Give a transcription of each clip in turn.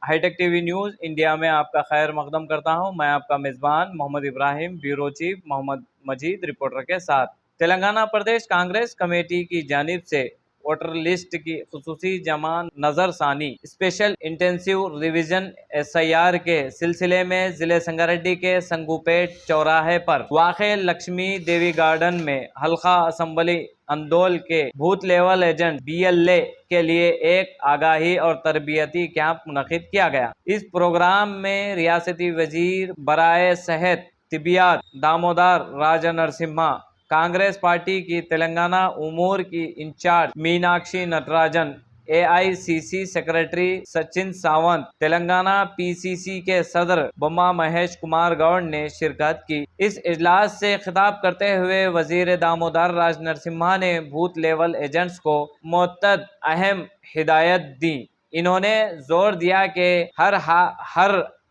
Hi tech TV news India में आपका खैर मकदम करता हूं। मैं आपका मेज़बान मोहम्मद इब्राहिम, ब्यूरो चीफ मोहम्मद मजीद रिपोर्टर के साथ। तेलंगाना प्रदेश कांग्रेस कमेटी की जानिब से वोटर लिस्ट की खुसूसी जमा नजरसानी स्पेशल इंटेंसिव रिवीजन SIR के सिलसिले में जिले संगारेड्डी के संगूपेट चौराहे पर वाक़े लक्ष्मी देवी गार्डन में हल्का असम्बली अंदोल के बूथ लेवल एजेंट BLA के लिए एक आगाही और तरबियती कैंप मुनक़िद किया गया। इस प्रोग्राम में रियासती वजीर बराए सेहत तिबियात दामोदर राजा नरसिम्हा, कांग्रेस पार्टी की तेलंगाना उमूर की in charge Meenakshi Natarajan, AICC secretary Sachin Sawant, Telangana PCC के सदर बोम्मा महेश कुमार गौड़ ने शिरकत की। इस इजलास से खिताब करते हुए वजीर दामोदर राज नरसिम्हा ने बूथ लेवल एजेंट्स को मुतअद्दिद अहम हिदायत दी। इन्होंने जोर दिया कि हर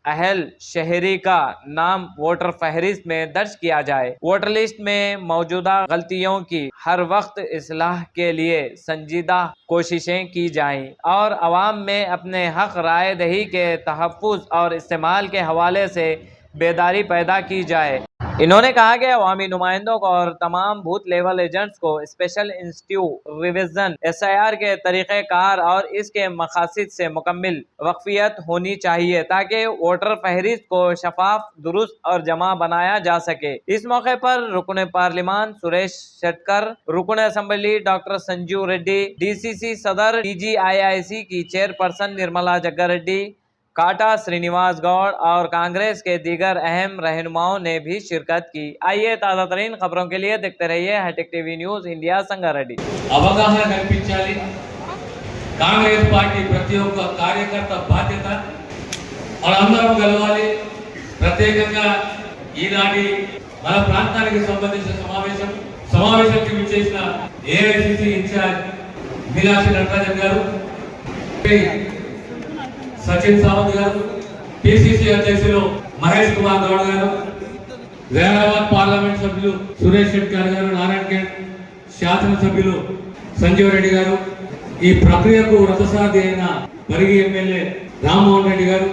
अहल शहरी का नाम वोटर फहरिस्त में दर्ज किया जाए। वोटर लिस्ट में मौजूदा गलतियों की हर वक्त इस्लाह के लिए संजीदा कोशिशें की जाएं और अवाम में अपने हक राय दही के तहफ़्फ़ुज़ और इस्तेमाल के हवाले से बेदारी पैदा की जाए। इन्होंने कहा कि अवामी नुमाइंदों को और तमाम बूथ लेवल एजेंट्स को स्पेशल इंस्टीट्यूट रिवीजन SIR के तरीक़ेकार और इसके मकासद से मुकम्मिल वक्फियत होनी चाहिए ताकि वोटर फहरिस्त को शफाफ, दुरुस्त और जमा बनाया जा सके। इस मौके पर रुकन पार्लिमान सुरेश शेट्टर, रुकन assembly doctor Sanju Reddy, DCC सदर TGIIC की चेयरपर्सन निर्मला जग्गारेड्डी, काटा श्रीनिवास गौड़ और कांग्रेस के दीगर अहम रहनुमाओं ने भी शिरकत की। आइए ताज़ा तरीन खबरों के लिए देखते रहिए hi tech TV news India Sangareddy. అవగాహన కల్పించాలి। కాంగ్రెస్ పార్టీ ప్రతి ఒక్క కార్యకర్త బాధ్యత అందరం కలవాలి। ప్రత్యేకంగా ఈనాటి మన ప్రాంతానికి సంబంధించిన సమావేశానికి విచ్చేసిన AICC ఇన్ఛార్జ్ మీనాక్షి నటరాజన్ గారు, సచిన్ సావంత్ గారు, PCC అధ్యక్షులు మహేష్ కుమార్ గౌడ్ గారు, జైరాబాద్ పార్లమెంట్ సభ్యులు సురేష్ శెట్టర్ గారు, నారాయణఖేడ్ శాసనసభ్యులు సంజీవ్ రెడ్డి గారు, ఈ ప్రక్రియకు రథసారథి అయిన పరిగి ఎమ్మెల్యే రామ్మోహన్ రెడ్డి గారు,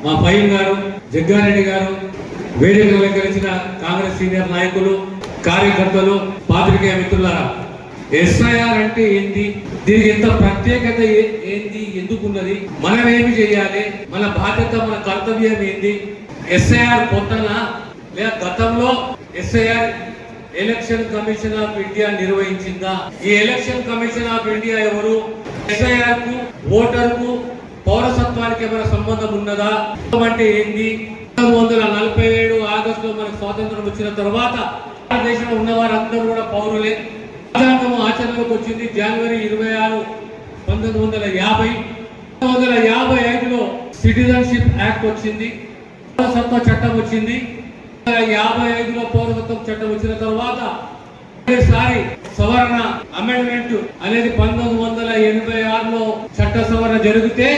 మా ఫైన్ గారు, జగ్గారెడ్డి గారు, వేదికలు అలంకరించిన కాంగ్రెస్ సీనియర్ నాయకులు, కార్యకర్తలు, పాత్రికేయ మిత్రులారా, SIR అంటే ఏంటి, దీనికి ఎంత ప్రత్యేకత ఏంటి, ఎందుకున్నది, మనం ఏమి చేయాలి, మన బాధ్యత, మన కర్తవ్యం ఏంటి, SIR కొత్తనా లేదా గతంలో SIR election commission of India నిర్వహించిందా, ఈ ఎలక్షన్ కమిషన్ ఆఫ్ ఇండియా ఎవరు, SIR కు ఓటర్ కు పౌరసత్వానికి ఏమైనా సంబంధం ఉన్నదా అంటే ఏంటి, 1947 ఆగస్టులో మనకు స్వాతంత్రం వచ్చిన తర్వాత భారతదేశంలో ఉన్న వారందరూ కూడా పౌరులే। రాజ్యాంగం ఆచరణలోకి వచ్చింది జనవరి 26, 1950। 1955లో సిటిజన్షిప్ యాక్ట్ వచ్చింది, పౌరసత్వ చట్టం వచ్చింది। 1955లో పౌరసత్వ చట్టం వచ్చిన తర్వాత ఒకసారి సవరణ అమెండ్మెంట్ అనేది 1986లో చట్ట సవరణ జరిగితే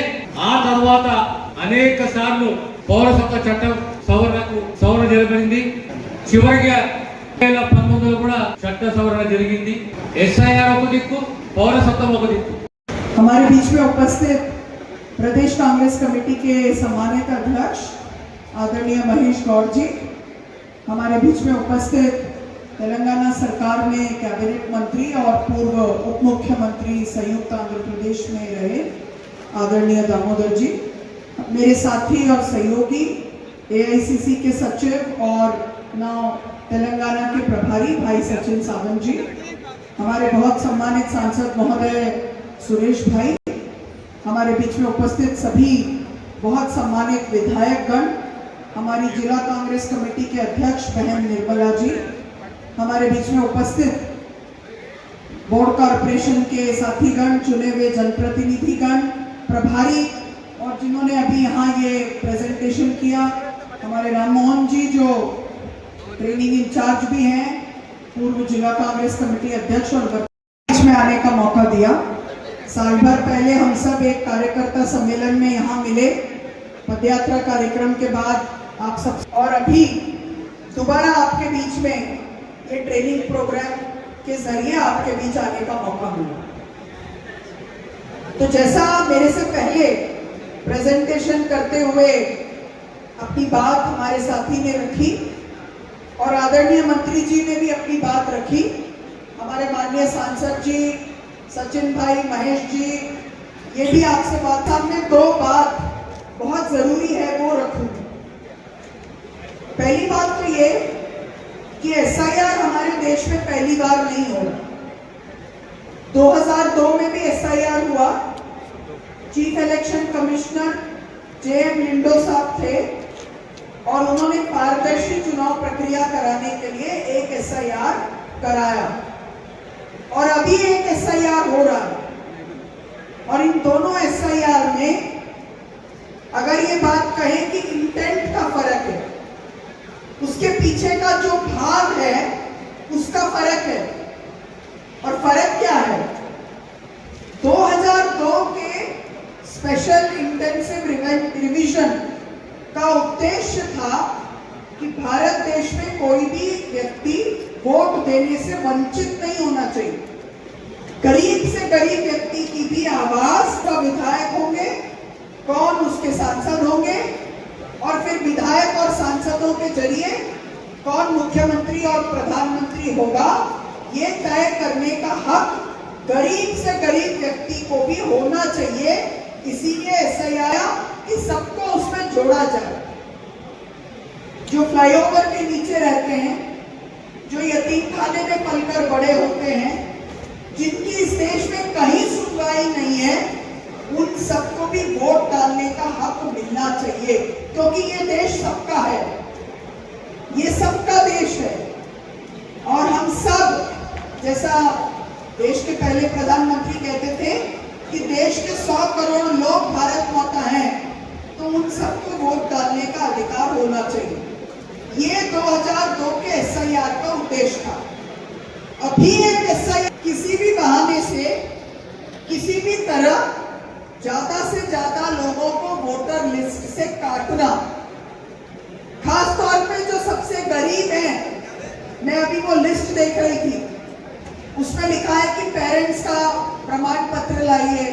ఆ తర్వాత అనేక సార్లు పౌరసత్వ చట్టం సవరణ జరగబడింది। చివరిగా 2019లో కూడా చట్ట సవరణ జరిగింది। SIR ఒక దిక్కు, పౌరసత్వం ఒక దిక్కు। हमारे बीच में उपस्थित प्रदेश कांग्रेस कमेटी के सम्मानित अध्यक्ष आदरणीय महेश गौड़ जी, हमारे बीच में उपस्थित तेलंगाना सरकार में कैबिनेट मंत्री और पूर्व उप मुख्यमंत्री संयुक्त आंध्र प्रदेश में रहे आदरणीय दामोदर जी, मेरे साथी और सहयोगी AICC के सचिव और नाउ तेलंगाना के प्रभारी भाई सचिन सावंत जी, हमारे बहुत सम्मानित सांसद महोदय सुरेश भाई, हमारे बीच में उपस्थित सभी बहुत सम्मानित विधायकगण, हमारी जिला कांग्रेस कमेटी के अध्यक्ष बहन निर्मला जी, हमारे बीच में उपस्थित बोर्ड कॉरपोरेशन के साथीगण, चुने हुए जनप्रतिनिधिगण, प्रभारी और जिन्होंने अभी यहाँ ये प्रेजेंटेशन किया, हमारे राममोहन जी जो ट्रेनिंग इंचार्ज भी हैं, पूर्व जिला कांग्रेस कमेटी अध्यक्ष, और बीच में आने का मौका दिया। साल भर पहले हम सब एक कार्यकर्ता सम्मेलन में यहाँ मिले, पदयात्रा कार्यक्रम के बाद आप सब, और अभी दोबारा आपके बीच में ये ट्रेनिंग प्रोग्राम के जरिए आपके बीच आने का मौका मिला। तो जैसा मेरे से पहले प्रेजेंटेशन करते हुए अपनी बात हमारे साथी ने रखी और आदरणीय मंत्री जी ने भी अपनी बात रखी। हमारे माननीय सांसद जी सचिन भाई, महेश जी, ये भी आपसे बात था। हमने दो बात बहुत जरूरी है वो रखूंगी। पहली बात तो ये कि एसआईआर हमारे देश में पहली बार नहीं हो रहा। 2002 में भी एसआईआर हुआ। चीफ इलेक्शन कमिश्नर जेएम लिंडो साहब थे और उन्होंने पारदर्शी चुनाव प्रक्रिया कराने के लिए एक एसआईआर कराया और अभी एक एसआईआर हो रहा है। और इन दोनों एसआईआर में अगर ये बात कहें कि इंटेंट का फर्क है, उसके पीछे का जो भाव है उसका फर्क है। और फर्क क्या है? 2002 के स्पेशल इंटेंसिव रिवीजन का उद्देश्य था कि भारत देश में कोई भी व्यक्ति वोट देने से वंचित नहीं होना चाहिए। गरीब से गरीब व्यक्ति की भी आवाज का विधायक होंगे, कौन उसके सांसद होंगे और फिर विधायक और सांसदों के जरिए कौन मुख्यमंत्री और प्रधानमंत्री होगा, ये तय करने का हक गरीब से गरीब व्यक्ति को भी होना चाहिए। इसीलिए एसआईआर कि सबको उसमें जोड़ा जाए। जो फ्लाईओवर के नीचे रहते हैं, जो यतीम खाने में पलकर बड़े होते हैं, जिनकी इस देश में कहीं सुनवाई नहीं है, उन सबको भी वोट डालने का हक मिलना चाहिए, क्योंकि ये देश सबका है, ये सबका देश है। और हम सब, जैसा देश के पहले प्रधानमंत्री कहते थे कि देश के 100 करोड़ लोग भारत माता हैं, तो उन सबको वोट डालने का अधिकार होना चाहिए। ये 2002 के एसआईआर का उद्देश्य था। अभी एक एसआईआर किसी भी बहाने से, किसी भी तरह ज्यादा से ज्यादा लोगों को वोटर लिस्ट से काटना, खास तौर पे जो सबसे गरीब हैं। मैं अभी वो लिस्ट देख रही थी, उसमें लिखा है कि पेरेंट्स का प्रमाण पत्र लाइए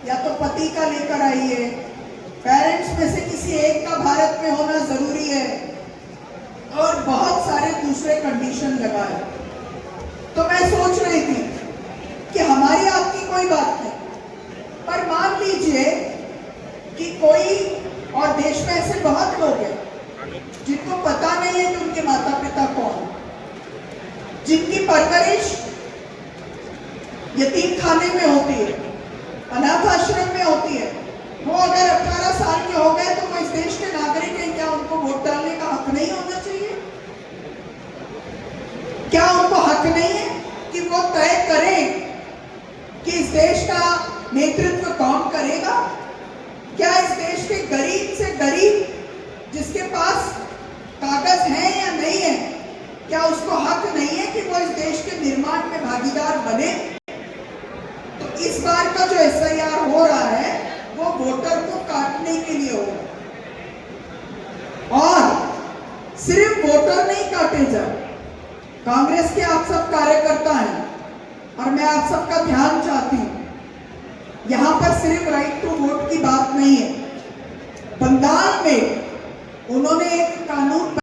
या तो पति का लेकर आइए, पेरेंट्स में से किसी एक का भारत में होना जरूरी है और बहुत सारे दूसरे कंडीशन लगाए। तो मैं सोच रही थी कि हमारी आपकी कोई बात नहीं, पर मान लीजिए कि कोई, और देश में ऐसे बहुत लोग हैं जिनको पता नहीं है कि उनके माता पिता कौन, जिनकी परवरिश यतीम खाने में होती है, अनाथ आश्रम में होती है। वो अगर 18 साल के हो गए तो वो इस देश के नागरिक हैं, क्या उनको वोट डालने का हक नहीं होना चाहिए? क्या उनको हक नहीं है कि वो तय करें कि इस देश का नेतृत्व कौन करेगा? क्या इस देश के गरीब से गरीब जिसके पास कागज है या नहीं है, क्या उसको हक नहीं है कि वो इस देश के निर्माण में भागीदार बने? तो इस बार का जो एसआईआर हो रहा है वो वोटर को काटने के लिए हो रहा है। और सिर्फ वोटर नहीं काटे जाए, कांग्रेस के आप सब कार्यकर्ता हैं और मैं आप सबका ध्यान चाहती हूं, यहां पर सिर्फ राइट टू वोट की बात नहीं है। बंगाल में उन्होंने एक कानून